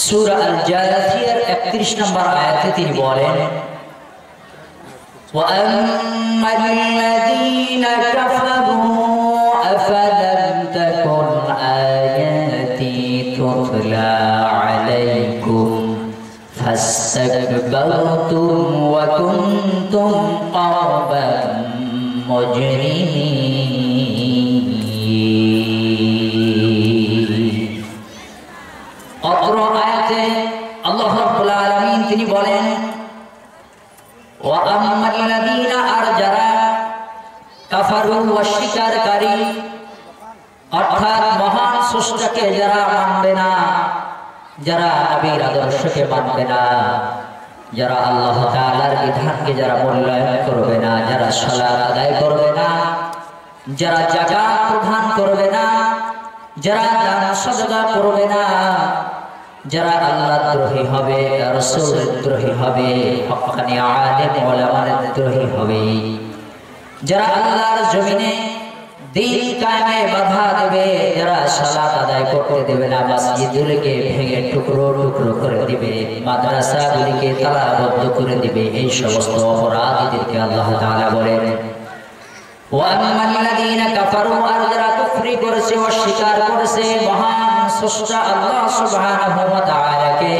সূরা আল জাথিয়ার 31 নম্বর আয়াতে তিনি বলেন ওয়া আম্মাল্লাযীনা কাফারু আফালাম তাকুন আয়াতি তুতলা আলাইকুম ফাস্তাকবারতুম ওয়া কুনতুম কওমান মুজরিমিন। অত্র আয়াতে আল্লাহ রাব্বুল আলামিন তিনি বলেন ওয়া আম্মাল্লাযীনা, আর যারা কাফারু অস্বীকারী অর্থাৎ মহান স্রষ্টাকে যারা মানবে না, যারা নবীর আদর্শকে মানবে না, যারা আল্লাহ তাআলার বিধানকে যারা মূল্যায়ন করবে না, যারা সালাত আদায় করবে না, যারা যাকাত প্রদান করবে না, যারা দান সাদকা করবে না, যারা আল্লাহ দ্রোহী হবে, রাসূলের দ্রোহী হবে, হক্কানি আলেম ওলামার দ্রোহী হবে, যারা আল্লাহর জমিনে দ্বীন কায়েমে বাধা দেবে, যারা সালাত আদায় করতে দেবে না, মসজিদগুলোকে ভেঙে টুকরো টুকরো করে দিবে, মাদ্রাসাগুলিকে তালাবদ্ধ করে দিবে, এই সমস্ত অপরাধীদেরকে আল্লাহ তাআলা বলেন ওয়া আম্মাল্লাযীনা কাফারু, আর যারা কুফরি করেছে, অস্বীকার করেছে মহান স্রষ্টা আল্লাহ সুবহানাহু ওয়া তাআলাকে,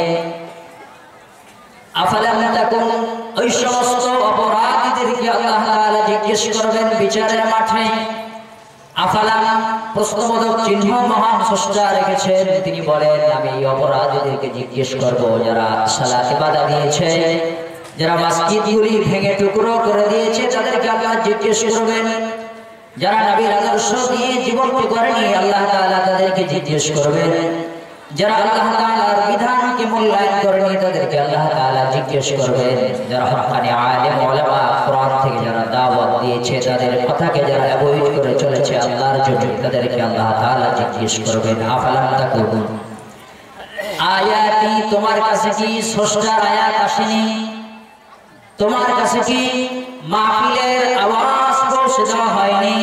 আফালাম তাকুন, ওই সমস্ত অপরাধীদেরকে আল্লাহ তাআলা জিজ্ঞেস করবেন বিচারের মাঠে। আফালাম প্রশ্নবোধক চিহ্ন মহান স্রষ্টা রেখেছেন, তিনি বলেন আমি এই অপরাধীদেরকে জিজ্ঞেস করব যারা সালাতে বাধা দিয়েছে, যারা মসজিদগুলি ভেঙে টুকরো করে দিয়েছে, তাদেরকে আল্লাহ জিজ্ঞেস করবেন। যারা নবীর আদর্শ দিয়ে জীবনকে গড়েনি, আল্লাহ তাআলা তাদেরকে জিজ্ঞেস করবেন। যারা আল্লাহ তাআলার বিধানকে মূল্যায়ন করেনি, তাদেরকে আল্লাহ তাআলা জিজ্ঞেস করবেন। যারা হক্কানি আলেম ওলামা কোরআন থেকে যারা দাওয়াত দিয়েছে, তাদের কথাকে যারা অ্যাভয়েড করে চলেছে আল্লাহর জন্য, তাদেরকে আল্লাহ তাআলা জিজ্ঞেস করবেন আফালাম তাকুন আয়াতি, তোমার কাছে কি স্রষ্টার আয়াত আসেনি? তোমার কাছে কি মাহফিলের আওয়াজ পৌঁছে দেওয়া হয়নি?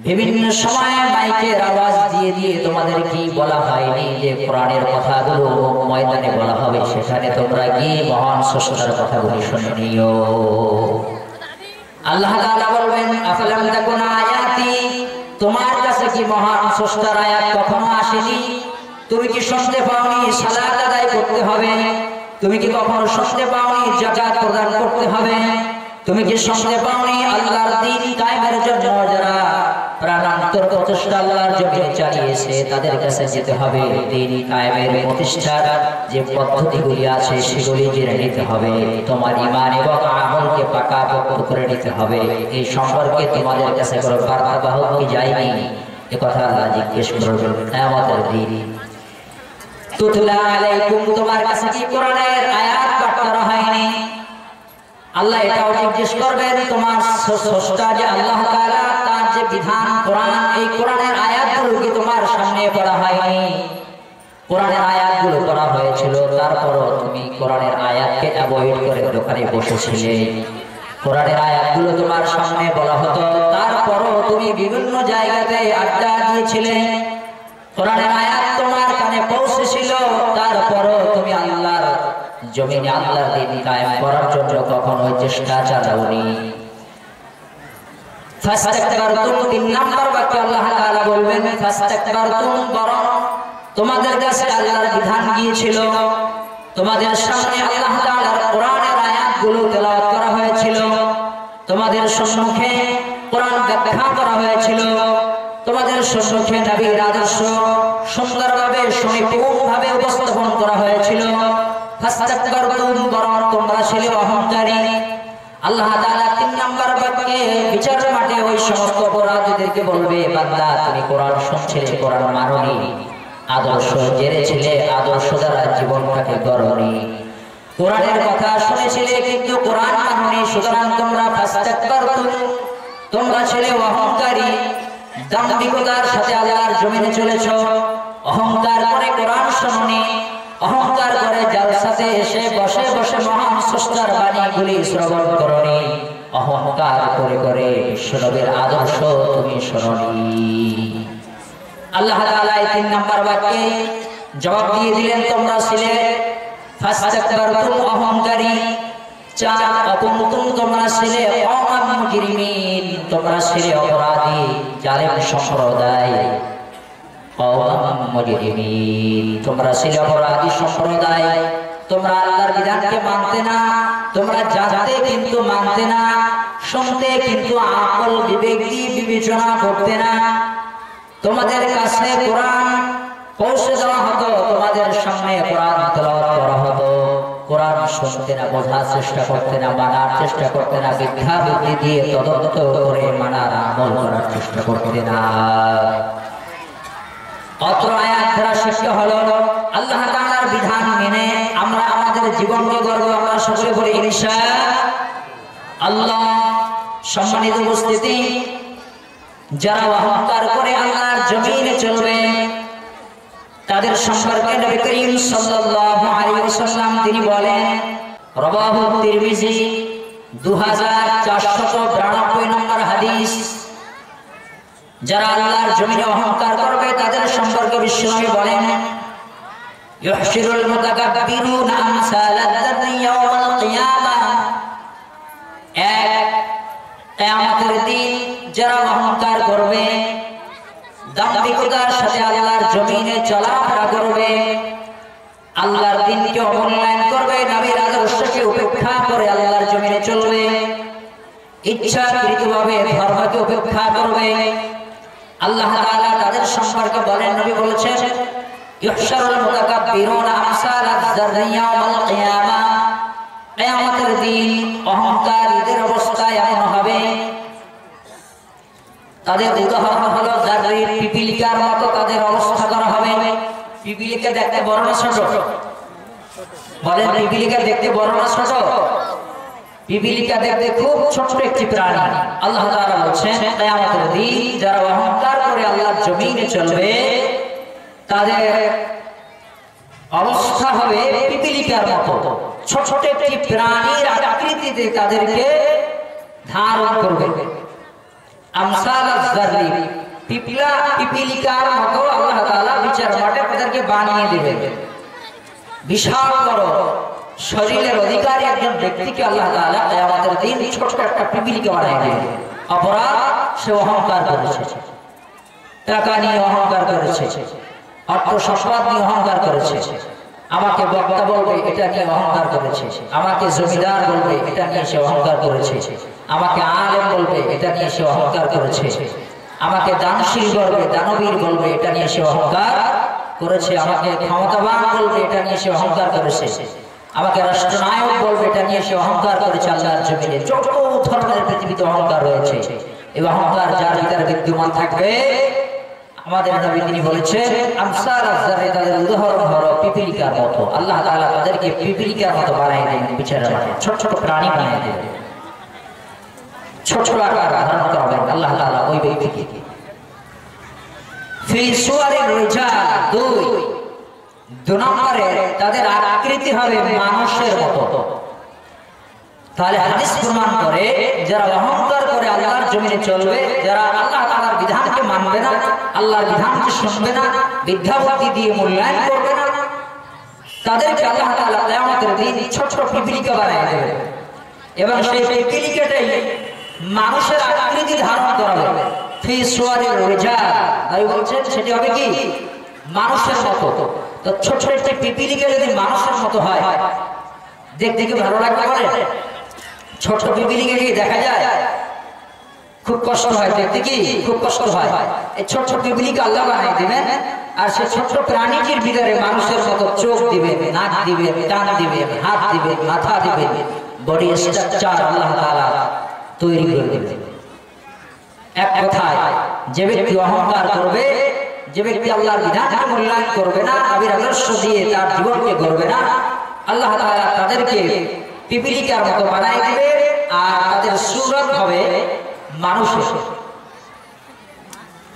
বিভিন্ন সময়ে মাইকের আওয়াজ দিয়ে দিয়ে তোমাদের কি বলা হয়নি যে কোরআনের কথাগুলো ময়দানে বলা হবে, সেখানে তোমরা গিয়ে মহান স্রষ্টার কথাগুলি শুনে নিও। আল্লাহ তাআলা বলবেন আফালাম তাকুন আয়াতি, তোমার কাছে কি মহান স্রষ্টার আয়াত কখনো আসেনি? তুমি কি শুনতে পাওনি সালাত আদায় করতে হবে? তুমি কি কখনো শুনতে পাওনি যাকাত প্রদান করতে হবে? তুমি কি শুনতে পাওনি আল্লাহর দ্বীন কায়েমের জন্য যারা প্রাণান্তর প্রচেষ্টা আল্লাহর জমিনে চালিয়েছে, তাদের কাছে যেতে হবে, দ্বীন কায়েমের প্রতিষ্ঠার যে পদ্ধতিগুলি আছে সেগুলি জেনে নিতে হবে, তোমার ঈমান এবং আমলকে পাকাপোক্ত করে নিতে হবে। এই সম্পর্কে তোমাদের কাছে কোনো বার্তাবাহক কি যায়নি? এ কথা আল্লাহ জিজ্ঞেস করবেন কিয়ামতের দিন। তুতলা আলাইকুম, তোমার কাছে কি কোরআনের আয়াত পাঠ করা হয়নি? আল্লাহ এটাও জিজ্ঞেস করবেন তোমার স্রষ্টা যে আল্লাহ তাআলা তার যে বিধান কোরআন, এই কোরআনের আয়াতগুলো কি তোমার সামনে পড়া হয়নি? কোরআনের আয়াতগুলো পড়া হয়েছিল, তারপরও তুমি কোরআনের আয়াতকে অ্যাভয়েড করে দোকানে বসেছিলে। কোরআনের আয়াতগুলো তোমার সামনে বলা হতো, তারপরও তুমি বিভিন্ন জায়গাতে আড্ডা দিয়েছিলে। কোরআনের আয়াত তোমার কানে পৌঁছেছিল, তারপরও তুমি আল্লাহর জমিনে আল্লাহর দ্বীন কায়েম করার জন্য কখনো চেষ্টা চালাওনি। ফাস্তাকবারতুম, 3 নম্বর বাক্যে আল্লাহ তাআলা বলবেন ফাস্তাকবারতুম, বরং তোমাদের কাছে আল্লাহর বিধান গিয়েছিল, তোমাদের সামনে আল্লাহ তাআলার কোরআনের আয়াতগুলো তেলাওয়াত করা হয়েছিল, তোমাদের সম্মুখে কোরআন ব্যাখ্যা করা হয়েছিল, তোমাদের সম্মুখে নবীর আদর্শ সুন্দরভাবে সুনিপুণভাবে উপস্থাপন করা হয়েছিল। ফাস্তাকবারতুম, বরং তোমরা ছিলে অহংকারী। আল্লাহ তাআলা 3 নম্বর বাক্যে বিচারের মাঠে ওই সমস্ত অপরাধীদেরকে বলবে, বান্দা তুমি কোরআন শুনছিলে, কোরআন মানোনি, আদর্শ জেনেছিলে, আদর্শ দ্বারা জীবনটাকে গড়নি, কোরআনের কথা শুনেছিলে কিন্তু কোরআন মানোনি, সুতরাং তোমরা ফাস্তাকবারতুম, তোমরা ছিলে অহংকারী। দাম্ভিকতার সাথে আল্লাহর জমিনে চলেছ, অহংকার করে কোরআন শুনোনি, অহংকার করে জালসাতে এসে বসে বসে মহান স্রষ্টার বাণীগুলি শ্রবণ করনি, অহংকার করে করে বিশ্বনবীর আদর্শ তুমি শোনোনি। আল্লাহ তাআলা 3 নম্বর বাক্যে জবাব দিয়ে দিলেন তোমরা ছিলে ফাস্তাকবারতুম অহংকারী, চার অকুনতুম তোমরা ছিলে কওমান মুজরিমিন, তোমরা ছিলে অপরাধী জালেম সম্প্রদায়। কওমান মুজরিমিন, তোমরা ছিলে অপরাধী সম্প্রদায়। তোমরা আল্লাহর বিধানকে মানতে না, তোমরা জানতে কিন্তু মানতে না, শুনতে কিন্তু আকল বিবেক দিয়ে বিবেচনা করতে না। তোমাদের কাছে কোরআন পৌঁছে দেওয়া হতো, তোমাদের সামনে কোরআন তেলাওয়াত করা হতো, কোরআন শুনতে না, বোঝার চেষ্টা করতে না, মানার চেষ্টা করতে না, বিদ্যা বুদ্ধি দিয়ে তদন্ত করে মানার আমল করার চেষ্টা করতে না। অত্র আয়াত দ্বারা শিক্ষা হলো আল্লাহ তাআলার বিধান মেনে আমরা আমাদের জীবনকে গড়ব। আমরা সকলে বলি ইনশাআল্লাহ। সম্মানিত উপস্থিতি, যারা অহংকার করে আল্লাহর জমিনে চলবে তাদের সম্পর্কে নবী করিম সাল্লাল্লাহু আলাইহি ওয়াসাল্লাম তিনি বলেন, রাওয়াহু তিরমিজি 2492 নম্বর হাদিস, যারা আল্লাহর জমিনে অহংকার করবে তাদের সম্পর্কে বিশ্বনবী বলেন, ইউহশিরুল মুতাকাব্বিরুনা আমসালাদ-দাররি ইয়াওমাল কিয়ামাহ, কিয়ামতের দিন যারা অহংকার করবে, দাম্ভিকতার সাথে আল্লাহর জমিনে চলাফেরা করবে, আল্লাহর দ্বীনকে অবমূল্যায়ন করবে, নবীর আদর্শকে উপেক্ষা করে আল্লাহর জমিনে চলবে, ইচ্ছাকৃতভাবে ধর্মকে উপেক্ষা করবে, আল্লাহ তাআলা তাদের সম্পর্কে বলেন, নবী বলেছেন, ইউহশারুল মুতাকাব্বিরুনা আমসালাদ-দাররি ইয়াওমাল কিয়ামাহ, কিয়ামতের দিন অহংকারীদের অবস্থা এমন হবে, তাদের উদাহরণ হলো জাররির পিপিলিকার মতো তাদের অবস্থা করা হবে। পিপিলিকা দেখতে বড় না ছোট? বলেন, পিপিলিকা দেখতে বড় না ছোট? পিপিলিকা দেখতে খুব ছোট একটি প্রাণী। আল্লাহ তাআলা বলেন, কিয়ামতের দিন যারা অহংকার করে আল্লাহর জমিনে চলবে তাদের অবস্থা হবে পিপিলিকার মতো, ছোট ছোট একটি প্রাণীর আকৃতিতে তাদেরকে ধারণ করবে। আমসালাদ-দাররি, পিপিলিকার মতো আল্লাহ তাআলা বিচার মাঠে তাদেরকে বানিয়ে দিবেন। বিশাল বড় শরীরের অধিকারী একজন ব্যক্তিকে আল্লাহ তাআলা কিয়ামতের দিন ছোট একটা পিপিলিকা বানিয়ে দিবেন। অপরাধ, সে অহংকার করেছে, টাকা নিয়ে অহংকার করেছে, অর্থ সম্পদ নিয়ে অহংকার করেছে, আমাকে বক্তা বলবে এটা নিয়ে অহংকার করেছে, আমাকে জমিদার বলবে এটা নিয়ে সে অহংকার করেছে, আমাকে আলেম বলবে এটা নিয়ে সে অহংকার করেছে, আমাকে দানশীল বলবে, দানবীর বলবে এটা নিয়ে সে অহংকার করেছে, আমাকে ক্ষমতাবান বলবে এটা নিয়ে সে অহংকার করেছে, আমাকে রাষ্ট্রনায়ক বলবে এটা নিয়ে সে অহংকার করেছে। আল্লাহর জমিনে যত ধরনের পৃথিবীতে অহংকার রয়েছে, এই অহংকার যার ভিতরে বিদ্যমান থাকবে, আমাদের নবী তিনি বলেছেন, আমসালাদ-দাররি, তাদের উদাহরণ হলো পিপিলিকার মতো। আল্লাহ তাআলা তাদেরকে পিপিলিকার মতো বানিয়ে দেবেন, বিচারের মাঠে ছোট ছোট প্রাণী বানিয়ে দেবেন, ছোট ছোট আকার ধারণ করবেন আল্লাহ তাআলা ওই ব্যক্তিকে। ফি সুওয়ারির রিজাল, দুই নম্বরে তাদের আকৃতি হবে মানুষের মতো। তাহলে হাদিস প্রমাণ করে যারা অহংকার করে আল্লাহর জমিনে চলবে, যারা আল্লাহ তাআলার বিধানকে মানবে না, আল্লাহর বিধানকে শুনবে না, বিদ্যা বুদ্ধি দিয়ে মূল্যায়ন করবে না, তাদেরকে আল্লাহ তাআলা কিয়ামতের দিন ছোট ছোট পিপিলিকা বানিয়ে দেবে এবং সেই পিপিলিকাটাই মানুষের আকৃতি ধারণ করাবে। ফি সুওয়ারির রিজাল, তাই বলছেন সেটি হবে কি মানুষের মতো। তো ছোট ছোট একটা পিপিলিকা যদি মানুষের মতো হয়, দেখতে কি ভালো লাগবে? বলে ছোট পিপিলিকাকে দেখা যায়, খুব কষ্ট হয় দেখতে, কি খুব কষ্ট হয়। এই ছোট ছোট পিপিলিকা আল্লাহ বানিয়ে দিবেন, আর সে ছোট প্রাণীটির ভিতরে মানুষের মতো চোখ দিবে, নাক দিবে, কান দিবে, হাত দিবে, মাথা দিবে, বডি স্ট্রাকচার আল্লাহ তাআলা তৈরি করে দেবেন। এক কথায়, যে ব্যক্তি অহংকার করবে, যে ব্যক্তি আল্লাহর বিধানকে মূল্যায়ন করবে না, নবীর আদর্শ দিয়ে তার জীবনকে গড়বে না, আল্লাহ তাআলা তাদেরকে পিপিলিকার মতো বানাই দিবে, আর তাদের সুরত হবে মানুষের,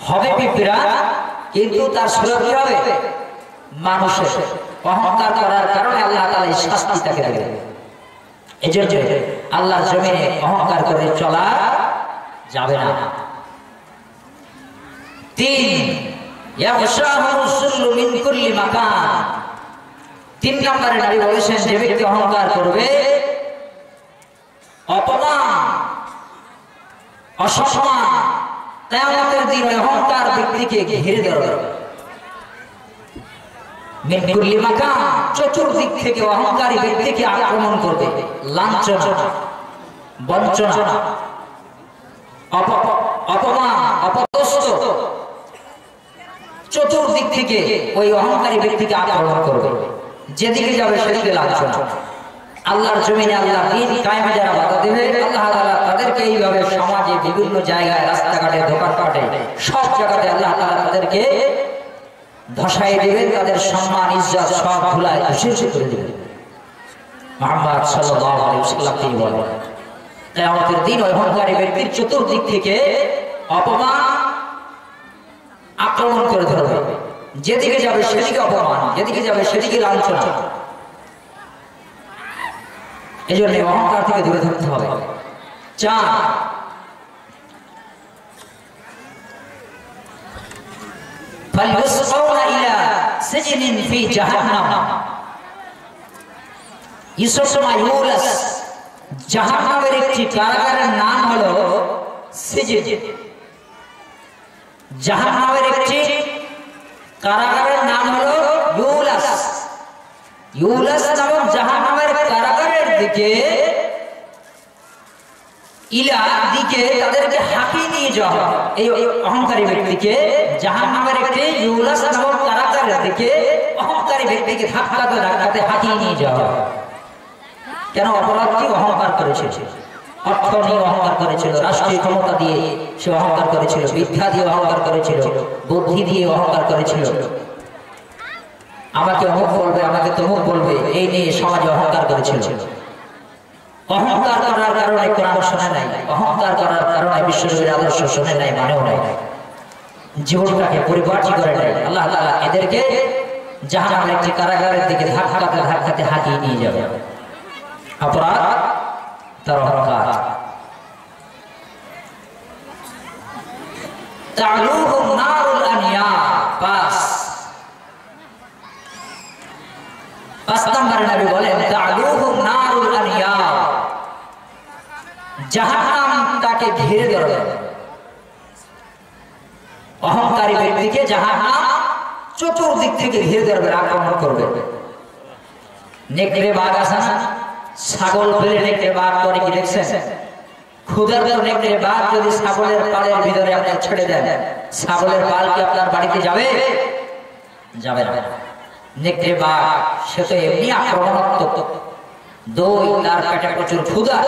হবে পিঁপড়া কিন্তু তার সুরত কি হবে মানুষের। অহংকার করার কারণে আল্লাহ তাআলা এই শাস্তি তাকে দেবে। এজন্য আল্লাহর জমিনে অহংকার করে চলা যাবে না। 3 তিন নম্বরে নবী বলেছেন যে ব্যক্তি অহংকার করবে, অপমান, অসম্মান, কিয়ামতের দিন অহংকার ব্যক্তিকে ঘিরে ধরবে। মিন কুল্লি মাকান, চতুর্দিক থেকে অহংকারী ব্যক্তিকে আক্রমণ করবে, লাঞ্ছনা, বঞ্চনা, অপমান, অপদস্থ, চতুর্দিক থেকে ওই অহংকারী ব্যক্তিকে আক্রমণ করবে। যেদিকে যাবে সেদিকে লাঞ্ছনা। আল্লাহর জমিনে আল্লাহর দ্বীন কায়েমে যারা বাধা দেবে, আল্লাহ তাআলা তাদেরকে এইভাবে সমাজে বিভিন্ন জায়গায়, রাস্তাঘাটে, দোকানপাটে, সব জায়গাতে আল্লাহ তাআলা তাদেরকে ধসাই দিবেন, তাদের সম্মান ইজ্জত সব ভুলায় ধসে করে দিবেন। মুহাম্মদ সাল্লাল্লাহু আলাইহি ওয়াসাল্লাম তিনি বলেন, কিয়ামতের দিন ওই অহংকারী ব্যক্তির চতুর্দিক থেকে অপমান আক্রমণ করে ধরবে। যেদিকে যাবে সেদিকে অপমান, যেদিকে যাবে সেদিকে লাঞ্ছনা। এই জন্য অহংকার থেকে দূরে থাকতে হবে। চার, ফালইউসকাউনা ইলা সিজনিন ফি জাহান্নাম। ইসমা ইউলাস, জাহান্নামের একটি কারাগারের নাম হলো সিজন। জাহান্নামের একটি কারাগারের নাম হলো ইউলাস। ইউলাস নামক জাহান্নামের কারাগারের দিকে, ইলা দিকে তাদেরকে হাঁকিয়ে নিয়ে যাওয়া হয়। এই অহংকারী ব্যক্তিকে জাহান্নামের একটি ইউলাস নামক কারাগারের দিকে অহংকারী ব্যক্তিকে ধাক্কাতে ধাক্কাতে হাঁকিয়ে নিয়ে যাওয়া হয়। কেন? অপরাধ কি? অহংকার করেছে। অর্থ নিয়ে অহংকার করেছিল, রাষ্ট্রীয় ক্ষমতা দিয়ে সে অহংকার করেছিল, বিদ্যা দিয়ে অহংকার করেছিল, বুদ্ধি দিয়ে অহংকার করেছিল। আমাকে অমুক বলবে, আমাকে তমুক বলবে, এই নিয়ে সমাজে অহংকার করেছিল। অহংকার করার কারণে কোরআন শোনে নাই, অহংকার করার কারণে বিশ্বনবীর আদর্শ শোনে নাই, মানেও নাই, জীবনটাকে পরিপাটি করে নাই। আল্লাহ তাআলা এদেরকে জাহান্নামের একটি কারাগারের দিকে ধাক্কাতে ধাক্কাতে হাঁকিয়ে নিয়ে যাবে। অপরাধ তার অহংকার। তা'লুহুম নারুল আনিয়া। পাঁচ নম্বরে নবী বলেন, তা'লুহুম নারুল আনিয়া, জাহান্নাম তাকে ঘিরে ধরবে। অহংকারী ব্যক্তিকে জাহান্নাম চতুর্দিক থেকে ঘিরে ধরবে, আক্রমণ করবে। নেকড়ে বাঘ আছে না, ছাগল ফেলে নেকড়ে বাঘ করে, কি দেখছেন? ক্ষুধার্ত নেকড়ে বাঘ যদি ছাগলের পালের ভিতরে আপনি ছেড়ে দেন, ছাগলের পাল কি আপনার বাড়িতে যাবে? যাবে না। নেকড়ে বাঘ সে তো এমনি আক্রমণাত্মক। দই, তার পেটে প্রচুর ক্ষুধা,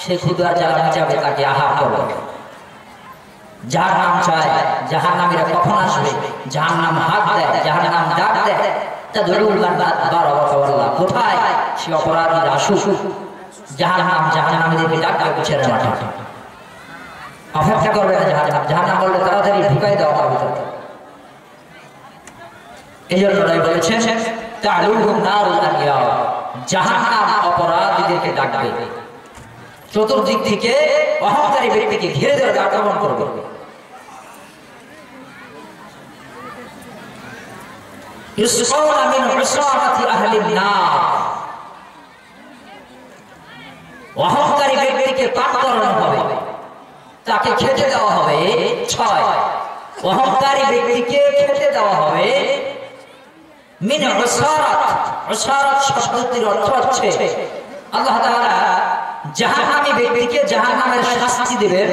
সে ক্ষুধার জ্বালা মেটাবে, তাকে আহার করবে। জাহান্নাম চায়, জাহান্নামীরা কখন আসবে? জাহান্নাম হাত দেয়, জাহান্নাম ডাক দেয়, কোথায় সে অপরাধীরা আসুক। জাহান্নাম জাহান্নামীদেরকে ডাক দেবে, ছেড়ে মাঠে অপেক্ষা করবে না। জাহান্নাম জাহান্নাম বললে তাড়াতাড়ি ঢুকাই দেওয়া হবে। এই জন্য বলেছেন, তা'লুহুম নারুল আনিয়া, জাহান্নাম অপরাধীদেরকে ডাকবে, চতুর্দিক থেকে অহংকারী ব্যক্তিকে ঘিরে ধরে আক্রমণ করবে। ইউসকাউনা মিন উসারাতি আহলিন নার, অহংকারী ব্যক্তিকে পান করানো হবে, তাকে খেতে দেওয়া হবে। 6, অহংকারী ব্যক্তিকে খেতে দেওয়া হবে মিন উসারাত। উসারাত শব্দটির অর্থ হচ্ছে আল্লাহ তাআলা জাহান্নামী ব্যক্তিকে জাহান্নামের শাস্তি দিবেন।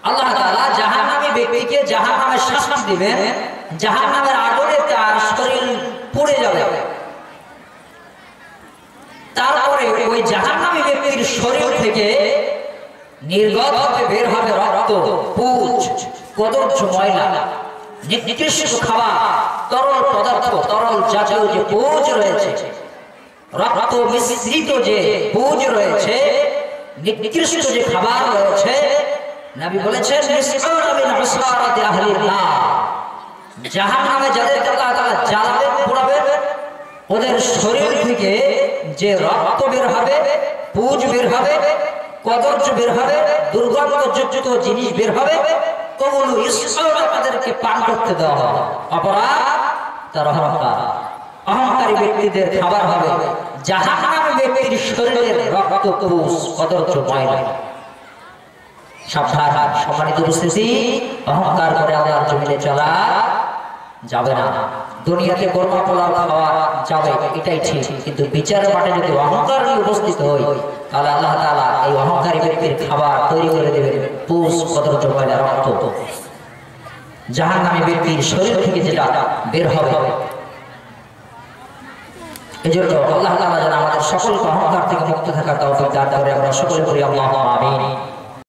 আল্লাহ তাআলা জাহান্নামী ব্যক্তিকে জাহান্নামের শাস্তি দিবেন, জাহান্নামের আগুনে তার শরীর পুড়ে যাবে। তারপরে ওই জাহান্নামী ব্যক্তির শরীর থেকে নির্গত হবে, বের হবে রক্ত, পুঁজ, কদর্য, ময়লা, নিকৃষ্ট খাবার, তরল পদার্থ, তরল জাতীয় যে পুঁজ রয়েছে, রক্ত মিশ্রিত যে পুঁজ রয়েছে, নিকৃষ্ট যে খাবার রয়েছে। নবী বলেছেন, জাহান্নামে যাদেরকে আল্লাহ তাআলা জ্বালাবেন, পোড়াবেন, ওদের শরীর থেকে যে রক্ত বের হবে, পুঁজ বের হবে, কদর্য বের হবে, দুর্গন্ধযুক্ত জিনিস বের হবে, ওগুলো ঈশ্বর তাদেরকে পান করতে দেওয়া হবে। অপরাধ তার অহংকার। অহংকারী ব্যক্তিদের খাবার হবে জাহান্নামী ব্যক্তির শরীরের রক্ত পুষ কদর্য ময়লা। সাবধান সম্মানিত উপস্থিতি, অহংকার করে আল্লাহর জমিনে চলা যাবে না। দুনিয়াতে কর্মা পোলাও খাওয়া যাবে, এটাই ঠিক, কিন্তু বিচারের মাঠে যদি অহংকার নিয়ে উপস্থিত হই তাহলে আল্লাহ তাআলা এই অহংকারী ব্যক্তির খাবার তৈরি করে দেবেন পুষ কদর্য ময়লা রক্ত। জাহান্নামী ব্যক্তির শরীর থেকে যেটা বের হবে। এজন্য আল্লাহ তাআলা যেন আমাদের সকলকে অহংকার থেকে মুক্ত থাকার তৌফিক দান করে। আমরা সকলে বলি আল্লাহুম্মা আমিন।